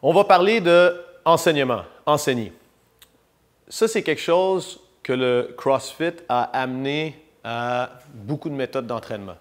On va parler d'enseignement, enseigner. Ça, c'est quelque chose que le CrossFit a amené à beaucoup de méthodes d'entraînement.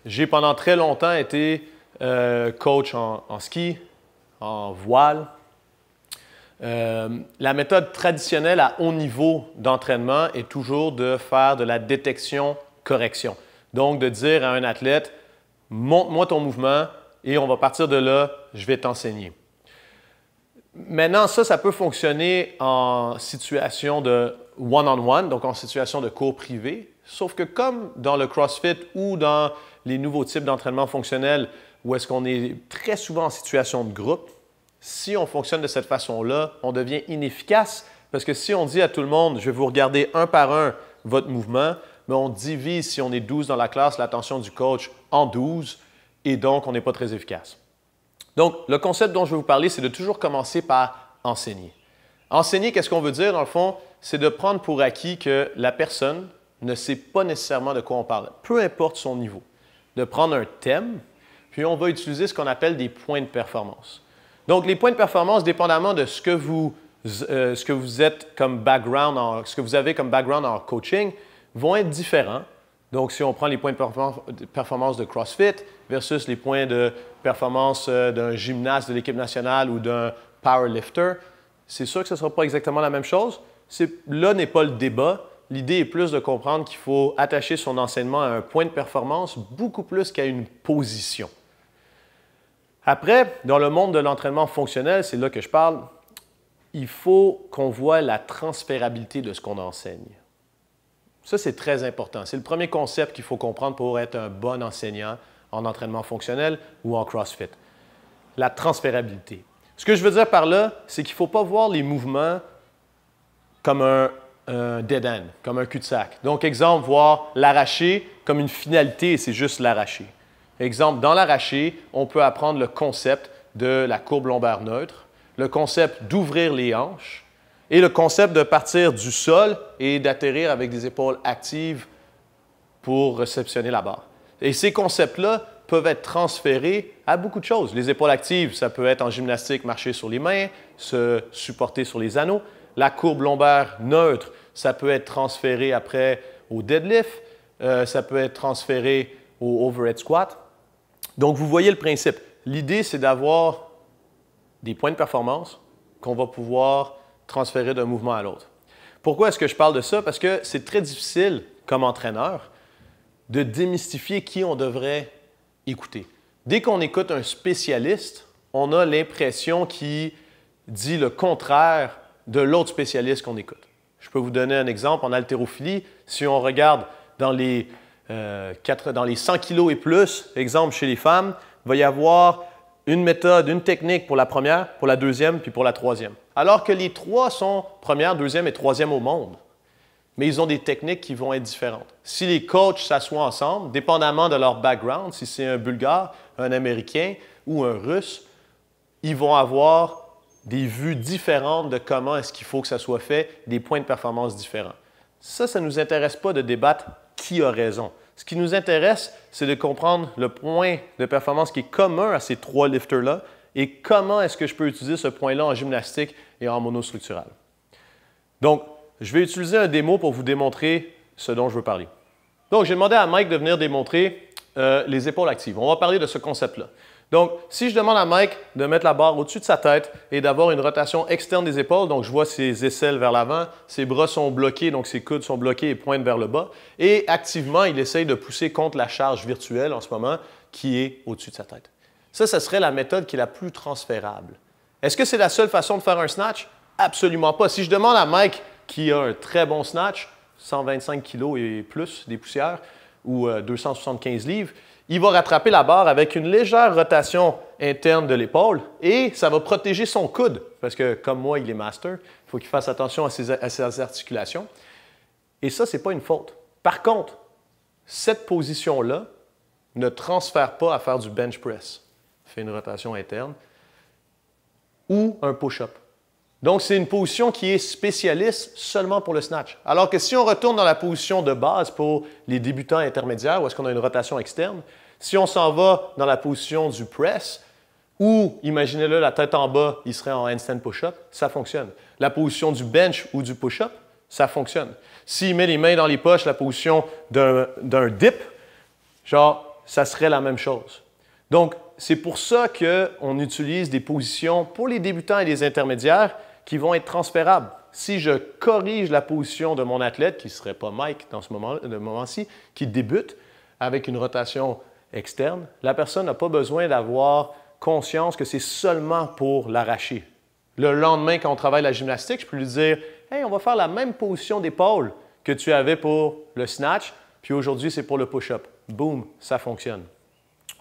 J'ai pendant très longtemps été coach en ski, en voile. La méthode traditionnelle à haut niveau d'entraînement est toujours de faire de la détection-correction. Donc, de dire à un athlète, montre-moi ton mouvement et on va partir de là, je vais t'enseigner. Maintenant, ça peut fonctionner en situation de one-on-one, donc en situation de cours privé, sauf que comme dans le CrossFit ou dans les nouveaux types d'entraînement fonctionnel où est-ce qu'on est très souvent en situation de groupe, si on fonctionne de cette façon-là, on devient inefficace parce que si on dit à tout le monde, je vais vous regarder un par un votre mouvement, mais on divise, si on est 12 dans la classe, l'attention du coach en 12 et donc on n'est pas très efficace. Donc, le concept dont je vais vous parler, c'est de toujours commencer par enseigner. Enseigner, qu'est-ce qu'on veut dire dans le fond? C'est de prendre pour acquis que la personne ne sait pas nécessairement de quoi on parle, peu importe son niveau. De prendre un thème, puis on va utiliser ce qu'on appelle des points de performance. Donc, les points de performance, dépendamment de ce que vous êtes comme background, ce que vous avez comme background en coaching, vont être différents. Donc, si on prend les points de performance de CrossFit versus les points de performance d'un gymnaste de l'équipe nationale ou d'un powerlifter, c'est sûr que ce ne sera pas exactement la même chose. Là n'est pas le débat. L'idée est plus de comprendre qu'il faut attacher son enseignement à un point de performance beaucoup plus qu'à une position. Après, dans le monde de l'entraînement fonctionnel, c'est là que je parle, il faut qu'on voit la transférabilité de ce qu'on enseigne. Ça, c'est très important. C'est le premier concept qu'il faut comprendre pour être un bon enseignant en entraînement fonctionnel ou en CrossFit. La transférabilité. Ce que je veux dire par là, c'est qu'il ne faut pas voir les mouvements comme un dead end, comme un cul-de-sac. Donc, exemple, voir l'arraché comme une finalité et c'est juste l'arraché. Exemple, dans l'arraché, on peut apprendre le concept de la courbe lombaire neutre, le concept d'ouvrir les hanches, et le concept de partir du sol et d'atterrir avec des épaules actives pour réceptionner la barre. Et ces concepts-là peuvent être transférés à beaucoup de choses. Les épaules actives, ça peut être en gymnastique, marcher sur les mains, se supporter sur les anneaux. La courbe lombaire neutre, ça peut être transféré après au deadlift, ça peut être transféré au overhead squat. Donc, vous voyez le principe. L'idée, c'est d'avoir des points de performance qu'on va pouvoir transférer d'un mouvement à l'autre. Pourquoi est-ce que je parle de ça? Parce que c'est très difficile, comme entraîneur, de démystifier qui on devrait écouter. Dès qu'on écoute un spécialiste, on a l'impression qu'il dit le contraire de l'autre spécialiste qu'on écoute. Je peux vous donner un exemple en haltérophilie. Si on regarde dans les 100 kg et plus, exemple chez les femmes, il va y avoir une méthode, une technique pour la première, pour la deuxième, puis pour la troisième. Alors que les trois sont première, deuxième et troisième au monde. Mais ils ont des techniques qui vont être différentes. Si les coachs s'assoient ensemble, dépendamment de leur background, si c'est un Bulgare, un Américain ou un Russe, ils vont avoir des vues différentes de comment est-ce qu'il faut que ça soit fait, des points de performance différents. Ça ne nous intéresse pas de débattre qui a raison. Ce qui nous intéresse, c'est de comprendre le point de performance qui est commun à ces trois lifters-là et comment est-ce que je peux utiliser ce point-là en gymnastique et en monostructural. Donc, je vais utiliser un démo pour vous démontrer ce dont je veux parler. Donc, j'ai demandé à Mike de venir démontrer les épaules actives. On va parler de ce concept-là. Donc, si je demande à Mike de mettre la barre au-dessus de sa tête et d'avoir une rotation externe des épaules, donc je vois ses aisselles vers l'avant, ses bras sont bloqués, donc ses coudes sont bloqués et pointent vers le bas, et activement, il essaye de pousser contre la charge virtuelle en ce moment qui est au-dessus de sa tête. Ça serait la méthode qui est la plus transférable. Est-ce que c'est la seule façon de faire un snatch? Absolument pas. Si je demande à Mike qui a un très bon snatch, 125 kg et plus des poussières, ou 275 livres, il va rattraper la barre avec une légère rotation interne de l'épaule et ça va protéger son coude parce que, comme moi, il est master, il faut qu'il fasse attention à ses articulations. Et ça, ce n'est pas une faute. Par contre, cette position-là ne transfère pas à faire du bench press. Fait une rotation interne ou un push-up. Donc, c'est une position qui est spécialiste seulement pour le snatch. Alors que si on retourne dans la position de base pour les débutants intermédiaires, où est-ce qu'on a une rotation externe, si on s'en va dans la position du press Ou, imaginez-le, la tête en bas, il serait en handstand push-up, ça fonctionne. La position du bench ou du push-up, ça fonctionne. S'il met les mains dans les poches, la position d'un dip, genre, ça serait la même chose. Donc, c'est pour ça qu'on utilise des positions pour les débutants et les intermédiaires qui vont être transférables. Si je corrige la position de mon athlète, qui ne serait pas Mike dans ce moment-ci, qui débute avec une rotation externe, la personne n'a pas besoin d'avoir conscience que c'est seulement pour l'arracher. Le lendemain, quand on travaille la gymnastique, je peux lui dire « Hey, on va faire la même position d'épaule que tu avais pour le snatch, puis aujourd'hui, c'est pour le push-up. » Boum, ça fonctionne.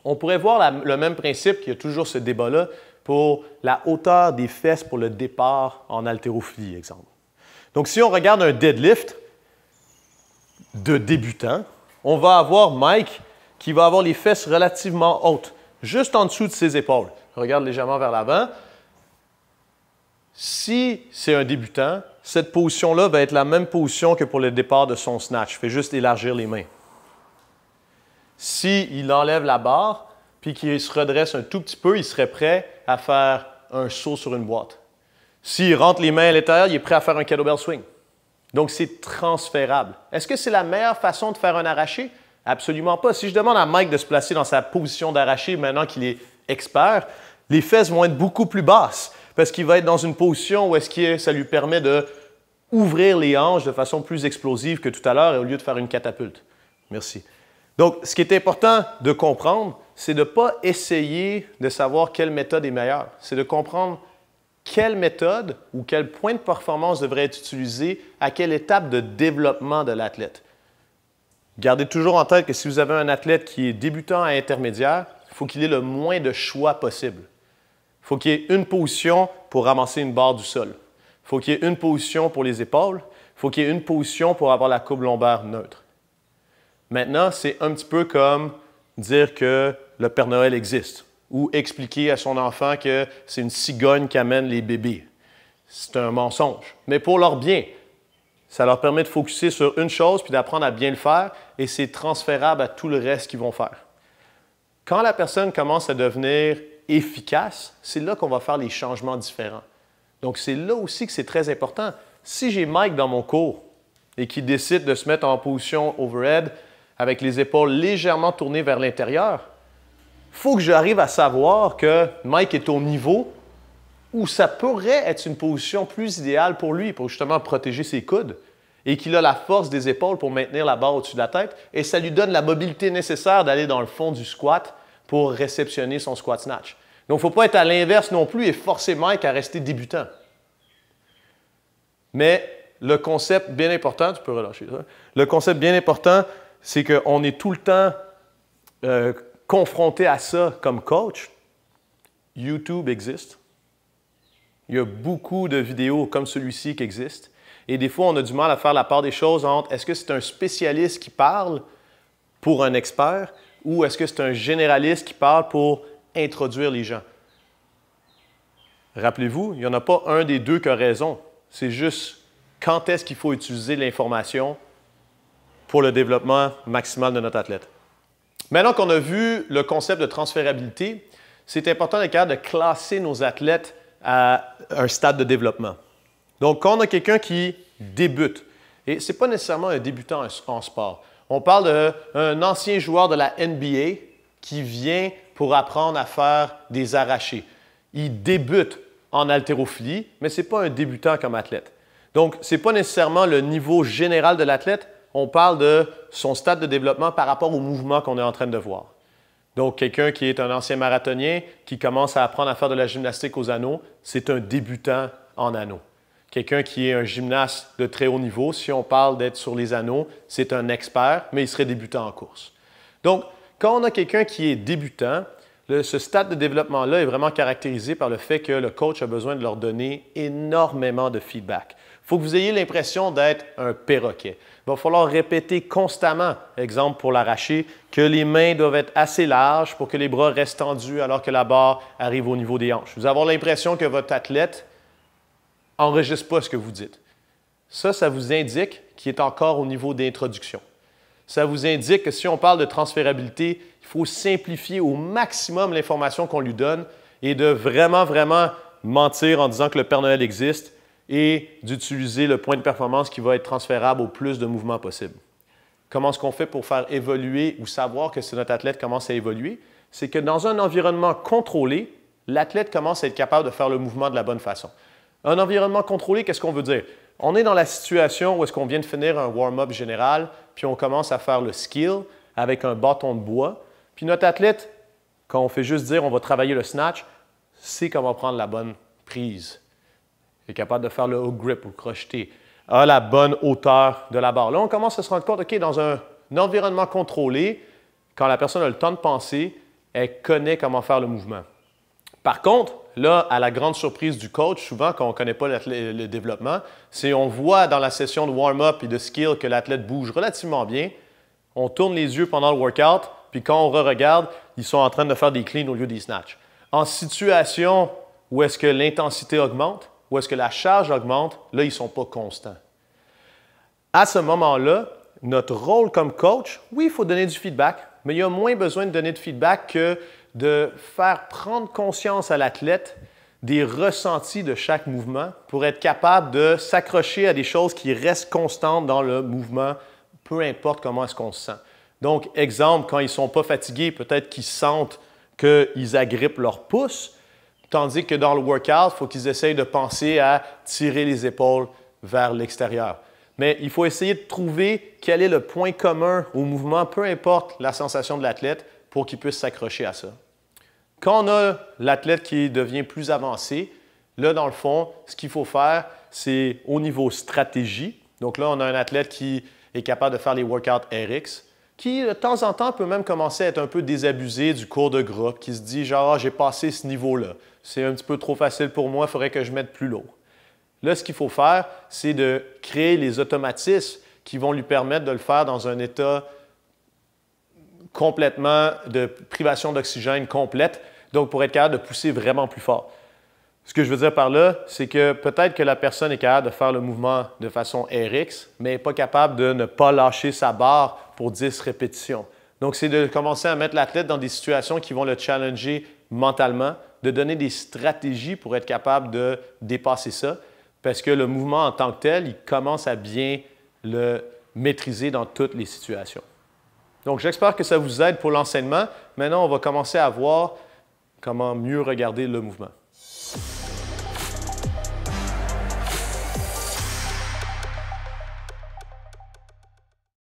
On pourrait voir le même principe, qu'il y a toujours ce débat-là, pour la hauteur des fesses pour le départ en haltérophilie, exemple. Donc, si on regarde un deadlift de débutant, on va avoir Mike qui va avoir les fesses relativement hautes, juste en dessous de ses épaules. Regarde légèrement vers l'avant. Si c'est un débutant, cette position-là va être la même position que pour le départ de son snatch. Il fait juste élargir les mains. S'il enlève la barre, puis qu'il se redresse un tout petit peu, il serait prêt à faire un saut sur une boîte. S'il rentre les mains à l'intérieur, il est prêt à faire un kettlebell swing. Donc, c'est transférable. Est-ce que c'est la meilleure façon de faire un arraché? Absolument pas. Si je demande à Mike de se placer dans sa position d'arraché maintenant qu'il est expert, les fesses vont être beaucoup plus basses parce qu'il va être dans une position où est-ce que ça lui permet d'ouvrir les hanches de façon plus explosive que tout à l'heure au lieu de faire une catapulte. Merci. Donc, ce qui est important de comprendre, c'est de ne pas essayer de savoir quelle méthode est meilleure. C'est de comprendre quelle méthode ou quel point de performance devrait être utilisé à quelle étape de développement de l'athlète. Gardez toujours en tête que si vous avez un athlète qui est débutant à intermédiaire, il faut qu'il ait le moins de choix possible. Il faut qu'il y ait une position pour ramasser une barre du sol. Il faut qu'il y ait une position pour les épaules. Il faut qu'il y ait une position pour avoir la courbe lombaire neutre. Maintenant, c'est un petit peu comme dire que le Père Noël existe ou expliquer à son enfant que c'est une cigogne qui amène les bébés. C'est un mensonge, mais pour leur bien. Ça leur permet de focusser sur une chose puis d'apprendre à bien le faire et c'est transférable à tout le reste qu'ils vont faire. Quand la personne commence à devenir efficace, c'est là qu'on va faire les changements différents. Donc, c'est là aussi que c'est très important. Si j'ai Mike dans mon cours et qu'il décide de se mettre en position overhead avec les épaules légèrement tournées vers l'intérieur, il faut que j'arrive à savoir que Mike est au niveau où ça pourrait être une position plus idéale pour lui, pour justement protéger ses coudes, et qu'il a la force des épaules pour maintenir la barre au-dessus de la tête, et ça lui donne la mobilité nécessaire d'aller dans le fond du squat pour réceptionner son squat snatch. Donc, il ne faut pas être à l'inverse non plus et forcer Mike à rester débutant. Mais le concept bien important, tu peux relâcher ça, le concept bien important, c'est qu'on est tout le temps confronté à ça comme coach. YouTube existe. Il y a beaucoup de vidéos comme celui-ci qui existent. Et des fois, on a du mal à faire la part des choses entre est-ce que c'est un spécialiste qui parle pour un expert ou est-ce que c'est un généraliste qui parle pour introduire les gens. Rappelez-vous, il n'y en a pas un des deux qui a raison. C'est juste quand est-ce qu'il faut utiliser l'information pour le développement maximal de notre athlète. Maintenant qu'on a vu le concept de transférabilité, c'est important d'être capable de classer nos athlètes à un stade de développement. Donc, quand on a quelqu'un qui débute, et ce n'est pas nécessairement un débutant en sport, on parle d'un ancien joueur de la NBA qui vient pour apprendre à faire des arrachés. Il débute en haltérophilie, mais ce n'est pas un débutant comme athlète. Donc, ce n'est pas nécessairement le niveau général de l'athlète, on parle de son stade de développement par rapport au mouvement qu'on est en train de voir. Donc, quelqu'un qui est un ancien marathonien, qui commence à apprendre à faire de la gymnastique aux anneaux, c'est un débutant en anneaux. Quelqu'un qui est un gymnaste de très haut niveau, si on parle d'être sur les anneaux, c'est un expert, mais il serait débutant en course. Donc, quand on a quelqu'un qui est débutant, ce stade de développement-là est vraiment caractérisé par le fait que le coach a besoin de leur donner énormément de feedback. Il faut que vous ayez l'impression d'être un perroquet. Il va falloir répéter constamment, exemple pour l'arracher, que les mains doivent être assez larges pour que les bras restent tendus alors que la barre arrive au niveau des hanches. Vous allez avoir l'impression que votre athlète n'enregistre pas ce que vous dites. Ça vous indique qu'il est encore au niveau d'introduction. Ça vous indique que si on parle de transférabilité, il faut simplifier au maximum l'information qu'on lui donne et de vraiment, vraiment mentir en disant que le Père Noël existe et d'utiliser le point de performance qui va être transférable au plus de mouvements possible. Comment est-ce qu'on fait pour faire évoluer ou savoir que notre athlète commence à évoluer? C'est que dans un environnement contrôlé, l'athlète commence à être capable de faire le mouvement de la bonne façon. Un environnement contrôlé, qu'est-ce qu'on veut dire? On est dans la situation où est-ce qu'on vient de finir un warm-up général, puis on commence à faire le skill avec un bâton de bois. Puis notre athlète, quand on fait juste dire on va travailler le snatch, sait comment prendre la bonne prise. Il est capable de faire le hook grip ou crocheter, a la bonne hauteur de la barre. Là, on commence à se rendre compte, OK, dans un environnement contrôlé, quand la personne a le temps de penser, elle connaît comment faire le mouvement. Par contre, là, à la grande surprise du coach, souvent quand on ne connaît pas le développement, c'est on voit dans la session de warm-up et de skill que l'athlète bouge relativement bien. On tourne les yeux pendant le workout, puis quand on re-regarde, ils sont en train de faire des cleans au lieu des snatchs. En situation où est-ce que l'intensité augmente, où est-ce que la charge augmente, là, ils ne sont pas constants. À ce moment-là, notre rôle comme coach, oui, il faut donner du feedback, mais il y a moins besoin de donner de feedback que de faire prendre conscience à l'athlète des ressentis de chaque mouvement pour être capable de s'accrocher à des choses qui restent constantes dans le mouvement, peu importe comment est-ce qu'on se sent. Donc, exemple, quand ils ne sont pas fatigués, peut-être qu'ils sentent qu'ils agrippent leur pouce, tandis que dans le workout, il faut qu'ils essayent de penser à tirer les épaules vers l'extérieur. Mais il faut essayer de trouver quel est le point commun au mouvement, peu importe la sensation de l'athlète, pour qu'il puisse s'accrocher à ça. Quand on a l'athlète qui devient plus avancé, là, dans le fond, ce qu'il faut faire, c'est au niveau stratégie. Donc là, on a un athlète qui est capable de faire les workouts RX, qui, de temps en temps, peut même commencer à être un peu désabusé du cours de groupe, qui se dit genre, j'ai passé ce niveau-là, c'est un petit peu trop facile pour moi, il faudrait que je mette plus lourd. Là, ce qu'il faut faire, c'est de créer les automatismes qui vont lui permettre de le faire dans un état complètement de privation d'oxygène complète, donc pour être capable de pousser vraiment plus fort. Ce que je veux dire par là, c'est que peut-être que la personne est capable de faire le mouvement de façon RX, mais n'est pas capable de ne pas lâcher sa barre pour 10 répétitions. Donc, c'est de commencer à mettre l'athlète dans des situations qui vont le challenger mentalement, de donner des stratégies pour être capable de dépasser ça, parce que le mouvement en tant que tel, il commence à bien le maîtriser dans toutes les situations. Donc, j'espère que ça vous aide pour l'enseignement. Maintenant, on va commencer à voir comment mieux regarder le mouvement.